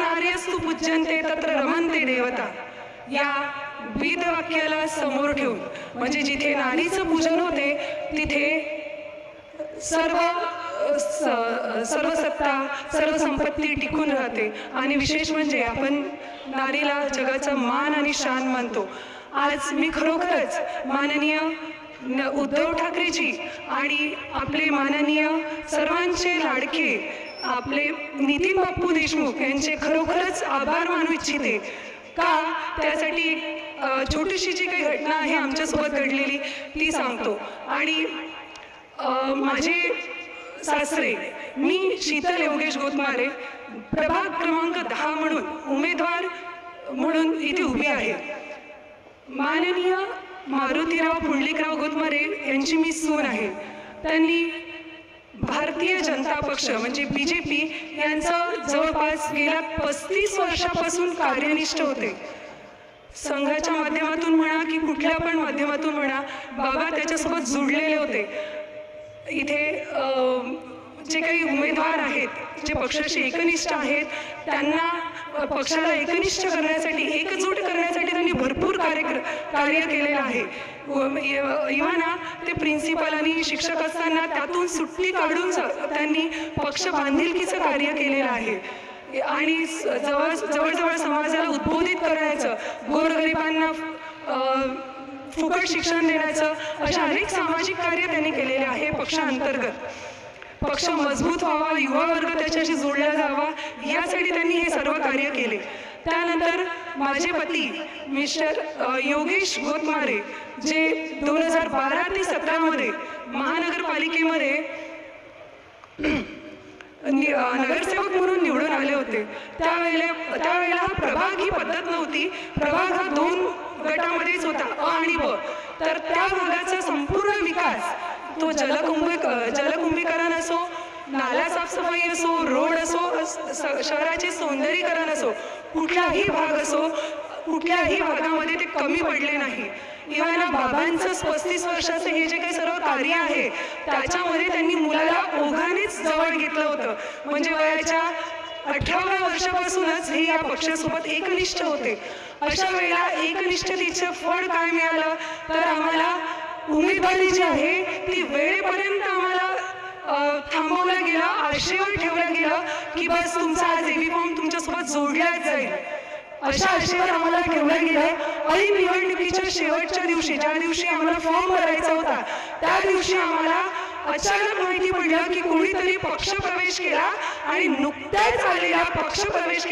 नार्यस्तु पूज्यन्ते तत्र रमन्ते देवता या वेदवाक्याला समोर ठेवून, म्हणजे जिथे नारीचं पूजन होते तिथे सर्व सत्ता सर्व संपत्ती टिकून राहते. आणि विशेष म्हणजे आपण नारीला जगाचा मान आणि शान मानतो. आज मी खरोखरच माननीय उद्धव ठाकरेजी आणि आपले माननीय सर्वांचे लाडके आपले नितीन बाप्पू देशमुख यांचे खरोखरच आभार मानू इच्छिते. का त्यासाठी छोटीशी जी काही घटना आहे आमच्यासोबत घडलेली ती सांगतो. आणि माझे सासरे, मी शीतल योगेश गोतमारे, प्रभाग क्रमांक 10 म्हणून उमेदवार म्हणून इथे उभी आहे. माननीय मारुतीराव पुंडलिकराव गोतमारे यांची मी सून आहे. त्यांनी भारतीय जनता पक्ष म्हणजे BJP यांचं जवळपास गेल्या 35 वर्षापासून कार्यनिष्ठ होते. संघाच्या माध्यमातून म्हणा की कुठल्या पण माध्यमातून म्हणा, बाबा त्याच्यासोबत जुळलेले होते. इथे जे काही उमेदवार आहेत, जे पक्षाशी एकनिष्ठ आहेत, त्यांना पक्षाला एकनिष्ठ करण्यासाठी, एकजूट करण्यासाठी त्यांनी भरपूर कार्य केलेलं आहे. इव्हाना ते प्रिन्सिपल आणि शिक्षक असताना त्यातून सुट्टी काढून त्यांनी पक्ष बांधिलकीचं कार्य केलेलं आहे. आणि जवळजवळ समाजाला उद्बोधित करायचं, गोरगरिबांना फुकट शिक्षण देण्याचं, अशा अनेक सामाजिक कार्य त्यांनी केलेले आहे पक्षांतर्गत. पक्ष मजबूत व्हावा, युवा वर्ग त्याच्याशी जोडला जावा, यासाठी त्यांनी हे सर्व कार्य केले. त्यानंतर माझे पती मिस्टर योगेश गोतमारे, जे 2012 ते 17 मध्ये महानगरपालिकेमध्ये नगरसेवक म्हणून निवडून आले होते. त्यावेळेला हा प्रभाग ही पद्धत नव्हती. प्रभाग हा 2 गटामध्येच होता, अ आणि ब. तर त्या भागाचा संपूर्ण विकास तो जलकुंभीकरण असो, नाला साफसफाई असो, रोड असो, शहराचे सौंदर्यीकरण असो, कुठलाही भाग असो, कुठल्याही भागामध्ये ते कमी पडले नाही. इव्हाना बाबांचं 35 वर्षाचं हे जे काही सर्व कार्य आहे त्याच्यामध्ये त्यांनी मुलाला ओघानेच जवळ घेतलं होतं. म्हणजे वयाच्या 18व्या वर्षापासूनच हे या पक्षासोबत एकनिष्ठ होते. अशा वेळेला एकनिष्ठतेचं फळ काय मिळालं तर आम्हाला उमेदवारी जी आहे ती वेळेपर्यंत आम्हाला थांबवलं गेलं, आशेवर ठेवलं गेलं की बस तुमचा आज एबी फॉर्म तुमच्यासोबत जोडलाच जाईल, अशा आशेवर आम्हाला ठेवलं गेलं. आणि निवडणुकीच्या शेवटच्या दिवशी, ज्या दिवशी आम्हाला फॉर्म भरायचा होता, त्या दिवशी आम्हाला अचानक माहिती पडलं की कोणीतरी पक्ष प्रवेश केला आणि नुकत्याच आलेला पक्ष प्रवेश